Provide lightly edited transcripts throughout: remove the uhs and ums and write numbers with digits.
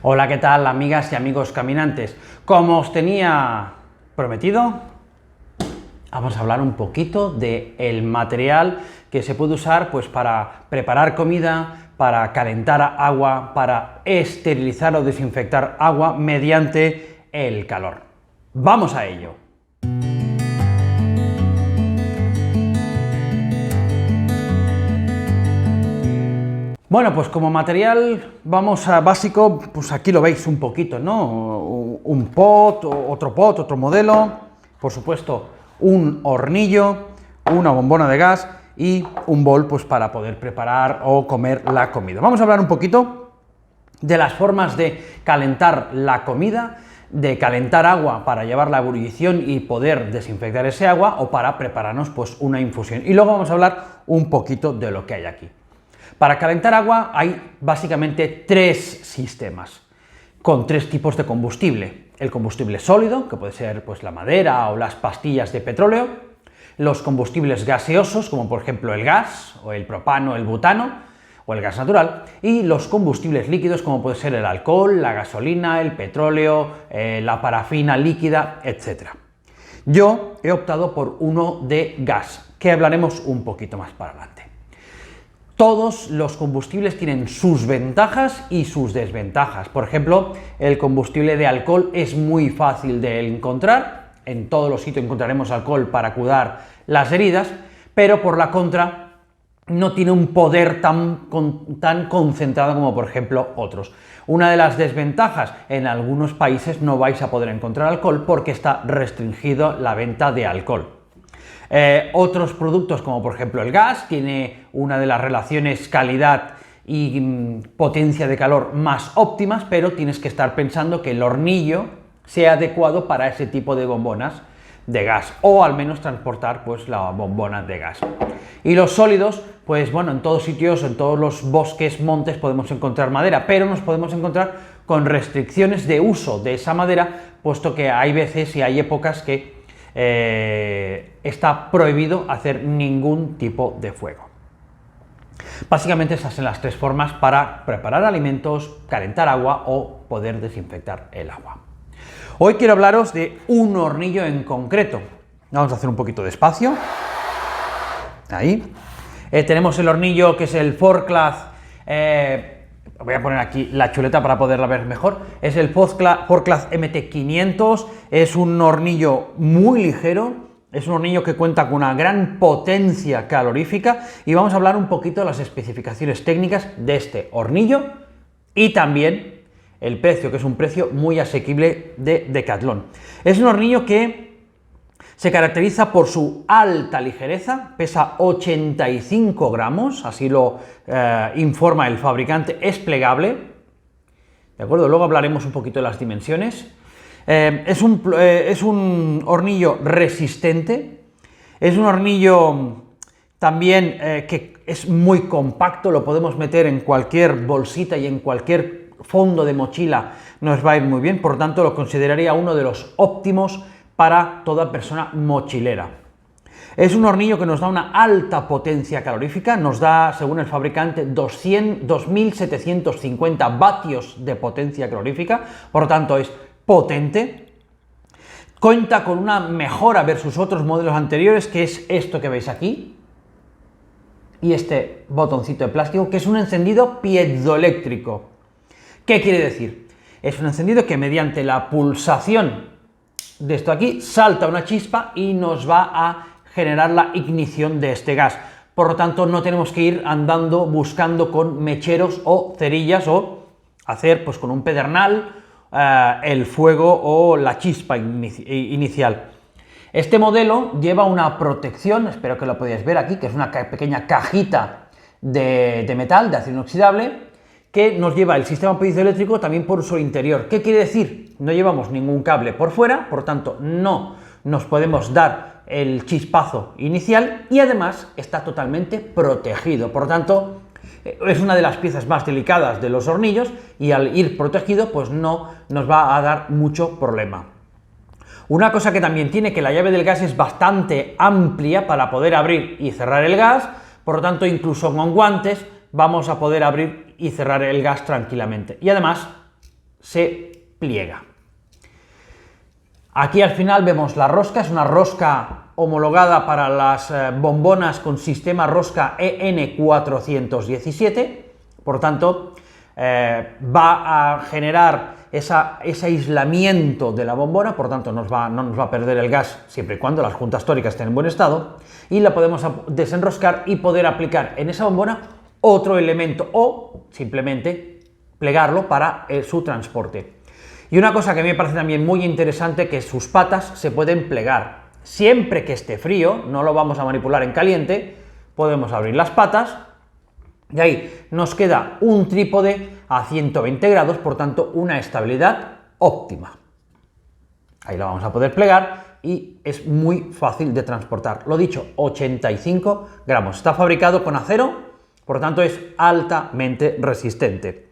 Hola, ¿qué tal, amigas y amigos caminantes? Como os tenía prometido, vamos a hablar un poquito del material que se puede usar pues, para preparar comida, para calentar agua, para esterilizar o desinfectar agua mediante el calor. ¡Vamos a ello! Bueno, pues como material vamos a básico, pues aquí lo veis un poquito, ¿no? Un pot, otro modelo, por supuesto un hornillo, una bombona de gas y un bol pues para poder preparar o comer la comida. Vamos a hablar un poquito de las formas de calentar la comida, de calentar agua para llevarla a ebullición y poder desinfectar ese agua o para prepararnos pues una infusión. Y luego vamos a hablar un poquito de lo que hay aquí. Para calentar agua hay básicamente tres sistemas, con tres tipos de combustible. El combustible sólido, que puede ser pues, la madera o las pastillas de petróleo, los combustibles gaseosos, como por ejemplo el gas, o el propano, el butano, o el gas natural, y los combustibles líquidos, como puede ser el alcohol, la gasolina, el petróleo, la parafina líquida, etc. Yo he optado por uno de gas, que hablaremos un poquito más para adelante. Todos los combustibles tienen sus ventajas y sus desventajas. Por ejemplo, el combustible de alcohol es muy fácil de encontrar. En todos los sitios encontraremos alcohol para curar las heridas, pero por la contra no tiene un poder tan concentrado como por ejemplo otros. Una de las desventajas, en algunos países no vais a poder encontrar alcohol porque está restringido la venta de alcohol. Otros productos, como por ejemplo el gas, tiene una de las relaciones calidad y potencia de calor más óptimas, pero tienes que estar pensando que el hornillo sea adecuado para ese tipo de bombonas de gas, o al menos transportar pues la bombona de gas. Y los sólidos, pues bueno, en todos sitios, en todos los bosques, montes podemos encontrar madera, pero nos podemos encontrar con restricciones de uso de esa madera, puesto que hay veces y hay épocas que está prohibido hacer ningún tipo de fuego. Básicamente esas son las tres formas para preparar alimentos, calentar agua o poder desinfectar el agua. Hoy quiero hablaros de un hornillo en concreto. Vamos a hacer un poquito de espacio. Ahí. Tenemos el hornillo que es el Forclaz. Voy a poner aquí la chuleta para poderla ver mejor. Es el Forclaz MT500, es un hornillo muy ligero, es un hornillo que cuenta con una gran potencia calorífica y vamos a hablar un poquito de las especificaciones técnicas de este hornillo y también el precio, que es un precio muy asequible de Decathlon. Es un hornillo que se caracteriza por su alta ligereza, pesa 85 gramos, así lo informa el fabricante, es plegable, ¿de acuerdo? Luego hablaremos un poquito de las dimensiones. Es un hornillo resistente, es un hornillo también que es muy compacto, lo podemos meter en cualquier bolsita y en cualquier fondo de mochila nos va a ir muy bien, por tanto lo consideraría uno de los óptimos para toda persona mochilera. Es un hornillo que nos da una alta potencia calorífica, nos da, según el fabricante, 2750 vatios de potencia calorífica, por lo tanto es potente. Cuenta con una mejora versus otros modelos anteriores, que es esto que veis aquí, y este botoncito de plástico, que es un encendido piezoeléctrico. ¿Qué quiere decir? Es un encendido que mediante la pulsación de esto aquí salta una chispa y nos va a generar la ignición de este gas. Por lo tanto, no tenemos que ir andando buscando con mecheros o cerillas o hacer pues con un pedernal el fuego o la chispa inicial. Este modelo lleva una protección, espero que lo podáis ver aquí, que es una pequeña cajita de metal, de acero inoxidable, que nos lleva el sistema piezoeléctrico también por su interior. ¿Qué quiere decir? No llevamos ningún cable por fuera, por tanto no nos podemos dar el chispazo inicial y además está totalmente protegido. Por tanto, es una de las piezas más delicadas de los hornillos y al ir protegido pues no nos va a dar mucho problema. Una cosa que también tiene, que la llave del gas es bastante amplia para poder abrir y cerrar el gas, por lo tanto incluso con guantes vamos a poder abrir y cerrar el gas tranquilamente. Y además se pliega. Aquí al final vemos la rosca, es una rosca homologada para las bombonas con sistema rosca EN417, por tanto va a generar ese aislamiento de la bombona, por tanto no nos va a perder el gas siempre y cuando las juntas tóricas estén en buen estado, y la podemos desenroscar y poder aplicar en esa bombona otro elemento o simplemente plegarlo para su transporte. Y una cosa que a mí me parece también muy interesante, que sus patas se pueden plegar. Siempre que esté frío, no lo vamos a manipular en caliente, podemos abrir las patas y ahí nos queda un trípode a 120 grados, por tanto una estabilidad óptima. Ahí lo vamos a poder plegar y es muy fácil de transportar. Lo dicho, 85 gramos. Está fabricado con acero, por tanto es altamente resistente.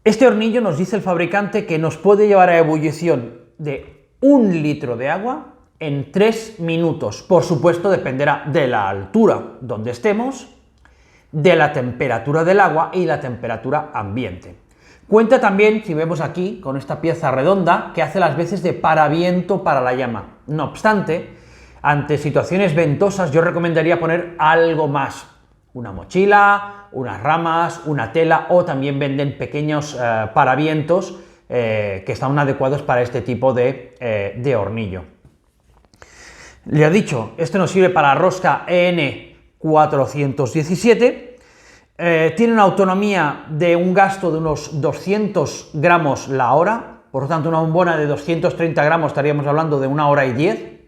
Este hornillo, nos dice el fabricante, que nos puede llevar a ebullición de 1 litro de agua en 3 minutos. Por supuesto, dependerá de la altura donde estemos, de la temperatura del agua y la temperatura ambiente. Cuenta también, si vemos aquí, con esta pieza redonda, que hace las veces de paraviento para la llama. No obstante, ante situaciones ventosas yo recomendaría poner algo más. Una mochila, unas ramas, una tela, o también venden pequeños paravientos que están adecuados para este tipo de hornillo. Le he dicho, esto nos sirve para la rosca EN417, tiene una autonomía de un gasto de unos 200 gramos la hora, por lo tanto una bombona de 230 gramos estaríamos hablando de 1 hora y 10,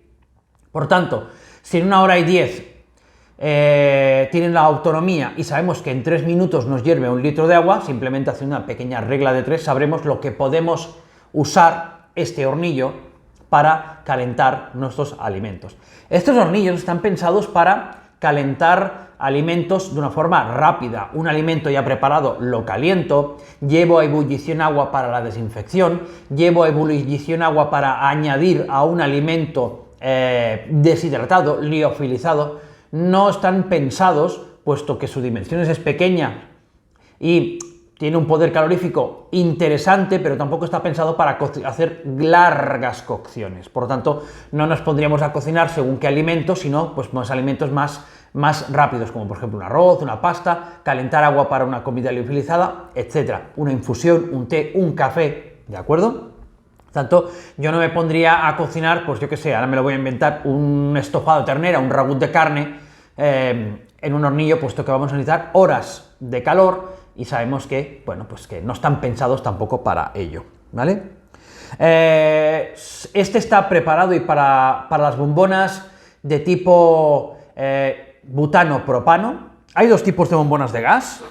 por tanto, si en 1 hora y 10 tienen la autonomía y sabemos que en 3 minutos nos hierve 1 litro de agua, simplemente haciendo una pequeña regla de 3 sabremos lo que podemos usar este hornillo para calentar nuestros alimentos. Estos hornillos están pensados para calentar alimentos de una forma rápida. Un alimento ya preparado lo caliento, llevo a ebullición agua para la desinfección, llevo a ebullición agua para añadir a un alimento deshidratado, liofilizado. No están pensados, puesto que su dimensión es pequeña y tiene un poder calorífico interesante, pero tampoco está pensado para hacer largas cocciones. Por lo tanto, no nos pondríamos a cocinar según qué alimentos, sino pues alimentos más rápidos, como por ejemplo un arroz, una pasta, calentar agua para una comida liofilizada, etc. Una infusión, un té, un café, ¿de acuerdo? Tanto, yo no me pondría a cocinar, pues yo qué sé, ahora me lo voy a inventar, un estofado de ternera, un ragú de carne en un hornillo, puesto que vamos a necesitar horas de calor y sabemos que, bueno, pues que no están pensados tampoco para ello, ¿vale? Este está preparado y para las bombonas de tipo butano-propano. Hay dos tipos de bombonas de gas,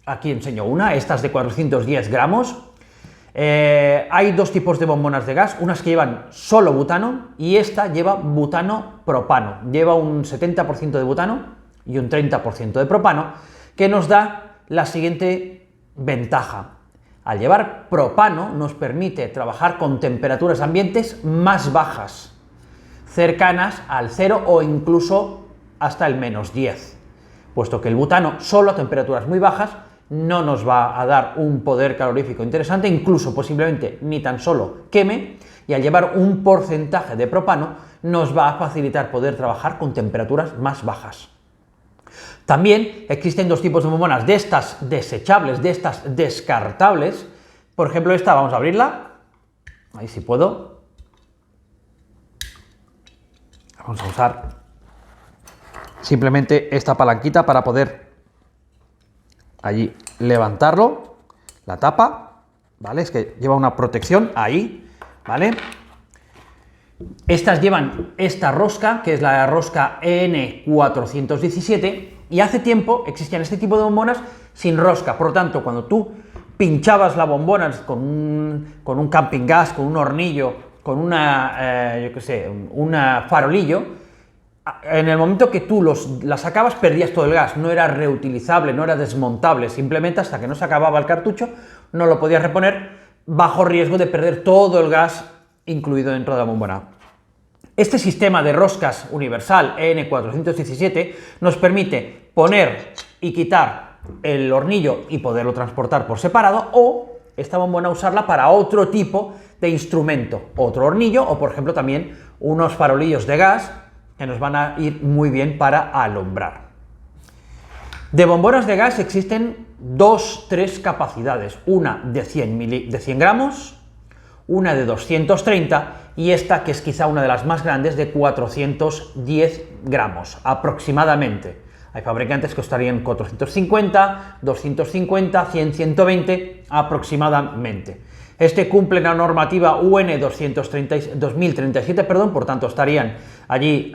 aquí enseño una, esta es de 410 gramos. Hay dos tipos de bombonas de gas, unas que llevan solo butano y esta lleva butano-propano, lleva un 70% de butano y un 30% de propano, que nos da la siguiente ventaja. Al llevar propano nos permite trabajar con temperaturas ambientes más bajas, cercanas al 0 o incluso hasta el -10, puesto que el butano solo a temperaturas muy bajas no nos va a dar un poder calorífico interesante, incluso posiblemente ni tan solo queme, y al llevar un porcentaje de propano nos va a facilitar poder trabajar con temperaturas más bajas. También existen dos tipos de bombonas, de estas desechables, de estas descartables. Por ejemplo, esta, vamos a abrirla, ahí sí puedo. Vamos a usar simplemente esta palanquita para poder allí levantarlo, la tapa, ¿vale? Es que lleva una protección ahí, ¿vale? Estas llevan esta rosca, que es la rosca EN417, y hace tiempo existían este tipo de bombonas sin rosca. Por lo tanto, cuando tú pinchabas la bombona con un camping gas, con un hornillo, con una, yo qué sé, un farolillo, en el momento que tú la sacabas perdías todo el gas, no era reutilizable, no era desmontable, simplemente hasta que no se acababa el cartucho no lo podías reponer, bajo riesgo de perder todo el gas incluido dentro de la bombona. Este sistema de roscas universal EN417 nos permite poner y quitar el hornillo y poderlo transportar por separado, o esta bombona usarla para otro tipo de instrumento, otro hornillo o, por ejemplo, también unos farolillos de gas que nos van a ir muy bien para alumbrar. De bombonas de gas existen tres capacidades, una de 100 gramos, una de 230 y esta que es quizá una de las más grandes de 410 gramos aproximadamente. Hay fabricantes que costarían 450, 250, 100, 120 aproximadamente. Este cumple la normativa UN 2037, por tanto estarían allí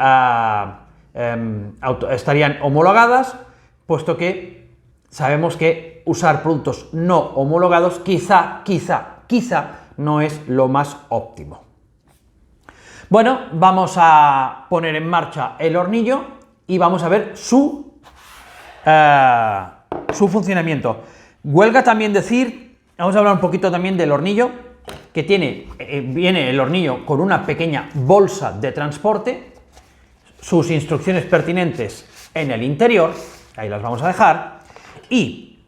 estarían homologadas, puesto que sabemos que usar productos no homologados quizá no es lo más óptimo. Bueno, vamos a poner en marcha el hornillo y vamos a ver su funcionamiento. Huelga también decir, vamos a hablar un poquito también del hornillo, que viene el hornillo con una pequeña bolsa de transporte, sus instrucciones pertinentes en el interior, ahí las vamos a dejar, y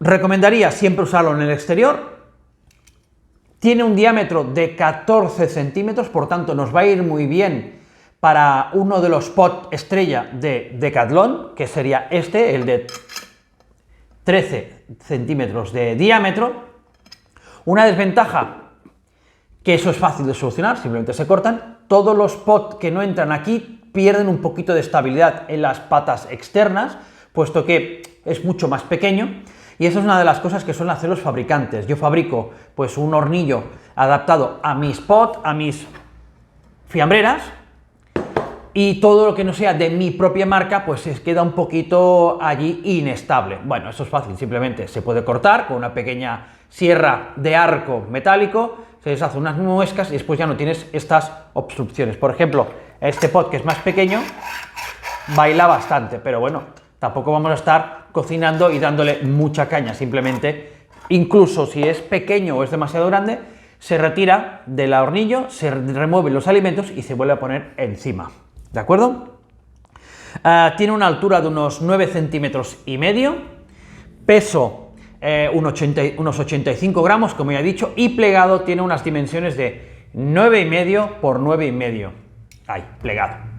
recomendaría siempre usarlo en el exterior. Tiene un diámetro de 14 centímetros, por tanto nos va a ir muy bien para uno de los pots estrella de Decathlon, que sería este, el de 13 centímetros de diámetro. Una desventaja, que eso es fácil de solucionar, simplemente se cortan. Todos los pots que no entran aquí pierden un poquito de estabilidad en las patas externas, puesto que es mucho más pequeño. Y eso es una de las cosas que suelen hacer los fabricantes. Yo fabrico pues un hornillo adaptado a mis pots, a mis fiambreras, y todo lo que no sea de mi propia marca pues se queda un poquito allí inestable. Bueno, eso es fácil, simplemente se puede cortar con una pequeña sierra de arco metálico, se deshace unas muescas y después ya no tienes estas obstrucciones. Por ejemplo, este pot, que es más pequeño, baila bastante, pero bueno, tampoco vamos a estar cocinando y dándole mucha caña, simplemente, incluso si es pequeño o es demasiado grande, se retira del hornillo, se remueven los alimentos y se vuelve a poner encima, ¿de acuerdo? Tiene una altura de unos 9 centímetros y medio, peso unos 85 gramos, como ya he dicho, y plegado tiene unas dimensiones de 9,5 por 9,5, ahí, plegado.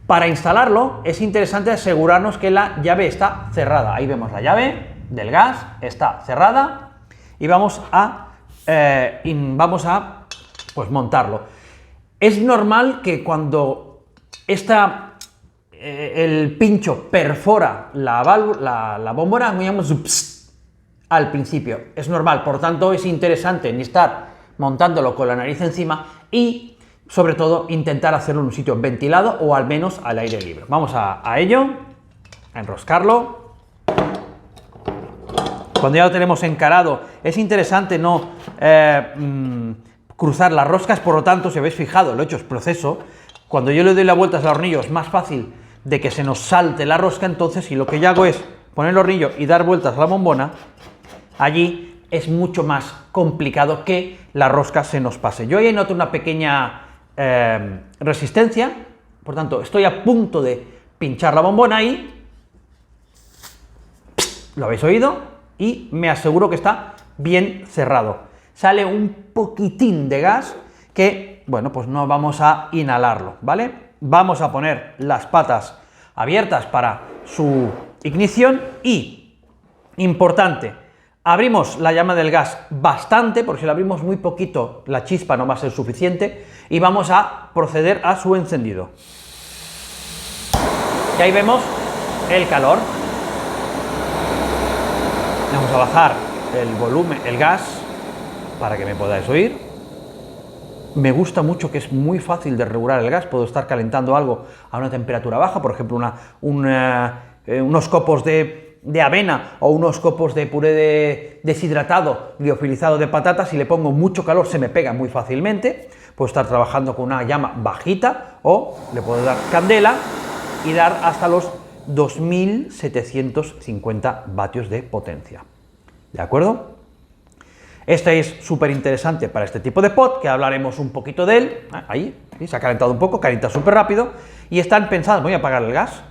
Para instalarlo es interesante asegurarnos que la llave está cerrada. Ahí vemos la llave del gas, está cerrada y vamos a pues montarlo. Es normal que cuando el pincho perfora la bombona, digamos, al principio. Es normal, por tanto es interesante ni estar montándolo con la nariz encima y sobre todo intentar hacerlo en un sitio ventilado o al menos al aire libre. Vamos a ello, a enroscarlo. Cuando ya lo tenemos encarado, es interesante no cruzar las roscas, por lo tanto, si habéis fijado, lo he hecho es proceso. Cuando yo le doy la vuelta al hornillo es más fácil de que se nos salte la rosca, entonces si lo que yo hago es poner el hornillo y dar vueltas a la bombona, allí es mucho más complicado que la rosca se nos pase. Yo ahí noto una pequeña resistencia, por tanto estoy a punto de pinchar la bombona ahí, lo habéis oído, y me aseguro que está bien cerrado. Sale un poquitín de gas que, bueno, pues no vamos a inhalarlo, ¿vale? Vamos a poner las patas abiertas para su ignición y, importante, abrimos la llama del gas bastante, porque si la abrimos muy poquito, la chispa no va a ser suficiente, y vamos a proceder a su encendido. Y ahí vemos el calor. Vamos a bajar el volumen, el gas, para que me podáis oír. Me gusta mucho que es muy fácil de regular el gas. Puedo estar calentando algo a una temperatura baja, por ejemplo, unos copos de avena o unos copos de puré deshidratado, liofilizado de patatas. Si le pongo mucho calor se me pega muy fácilmente. Puedo estar trabajando con una llama bajita o le puedo dar candela y dar hasta los 2750 vatios de potencia. ¿De acuerdo? Este es súper interesante para este tipo de pot, que hablaremos un poquito de él. Ahí, ¿sí? Se ha calentado un poco, calienta súper rápido. Y están pensados, voy a apagar el gas.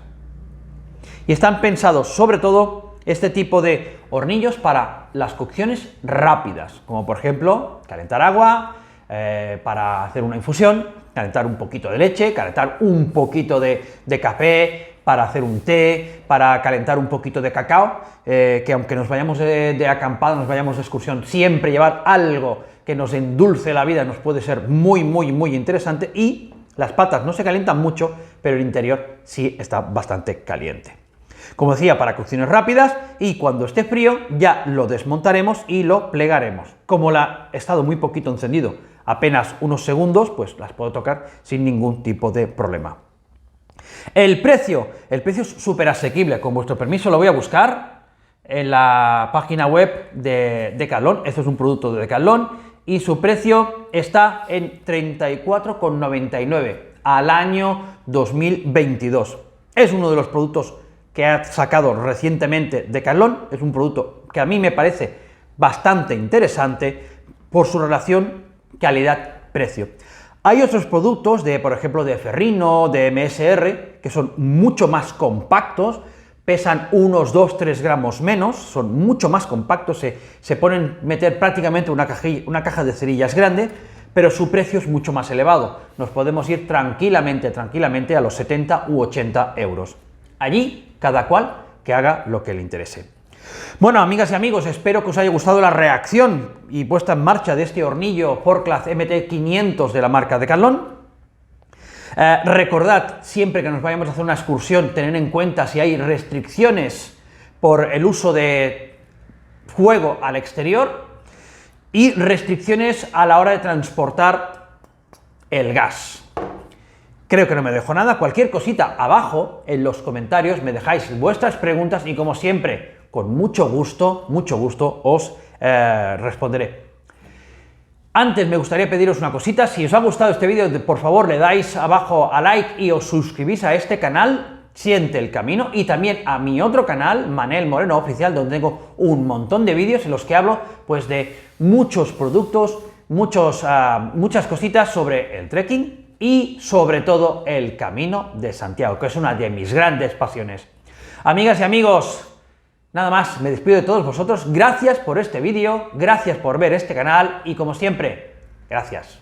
Y están pensados sobre todo este tipo de hornillos para las cocciones rápidas, como por ejemplo calentar agua, para hacer una infusión, calentar un poquito de leche, calentar un poquito de café, para hacer un té, para calentar un poquito de cacao, que aunque nos vayamos de acampada, nos vayamos de excursión, siempre llevar algo que nos endulce la vida nos puede ser muy, muy, muy interesante, y las patas no se calientan mucho, pero el interior sí está bastante caliente. Como decía, para cocciones rápidas, y cuando esté frío ya lo desmontaremos y lo plegaremos. Como ha estado muy poquito encendido, apenas unos segundos, pues las puedo tocar sin ningún tipo de problema. El precio es súper asequible. Con vuestro permiso lo voy a buscar en la página web de Decathlon. Esto es un producto de Decathlon y su precio está en 34,99 al año 2022. Es uno de los productos que ha sacado recientemente Decathlon. Es un producto que a mí me parece bastante interesante por su relación calidad-precio. Hay otros productos, por ejemplo, de Ferrino, de MSR, que son mucho más compactos, pesan unos 2-3 gramos menos, son mucho más compactos, se ponen meter prácticamente una caja de cerillas grande, pero su precio es mucho más elevado. Nos podemos ir tranquilamente a los 70 u 80 euros. Allí, cada cual que haga lo que le interese. Bueno, amigas y amigos, espero que os haya gustado la reacción y puesta en marcha de este hornillo Forclaz MT500 de la marca Decathlon. Recordad, siempre que nos vayamos a hacer una excursión, tener en cuenta si hay restricciones por el uso de fuego al exterior y restricciones a la hora de transportar el gas. Creo que no me dejo nada. Cualquier cosita abajo en los comentarios me dejáis vuestras preguntas y, como siempre, con mucho gusto os responderé. Antes me gustaría pediros una cosita: si os ha gustado este vídeo, por favor le dais abajo a like y os suscribís a este canal, Siente el Camino, y también a mi otro canal, Manel Moreno Oficial, donde tengo un montón de vídeos en los que hablo pues de muchos productos, muchas cositas sobre el trekking y sobre todo el Camino de Santiago, que es una de mis grandes pasiones. Amigas y amigos, nada más, me despido de todos vosotros. Gracias por este vídeo, gracias por ver este canal y, como siempre, gracias.